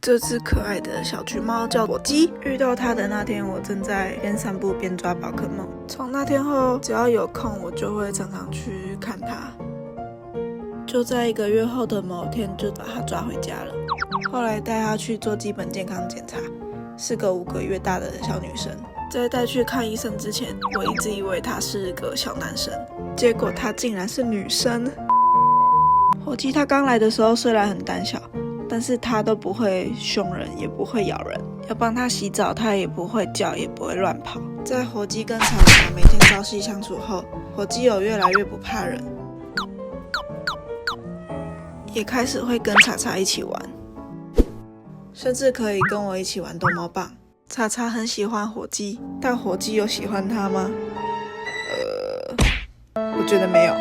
这只可爱的小橘猫叫火鸡。遇到它的那天，我正在边散步边抓宝可梦。从那天后，只要有空，我就会常常去看它。就在1个月后的某天，就把它抓回家了。后来带它去做基本健康检查，是个5个月大的小女生。在带去看医生之前，我一直以为它是个小男生，结果它竟然是女生。火鸡它刚来的时候虽然很胆小，但是它都不会凶人，也不会咬人。要帮它洗澡，它也不会叫，也不会乱跑。在火鸡跟茶茶每天朝夕相处后，火鸡有越来越不怕人，也开始会跟茶茶一起玩，甚至可以跟我一起玩逗猫棒。茶茶很喜欢火鸡，但火鸡有喜欢它吗？我觉得没有。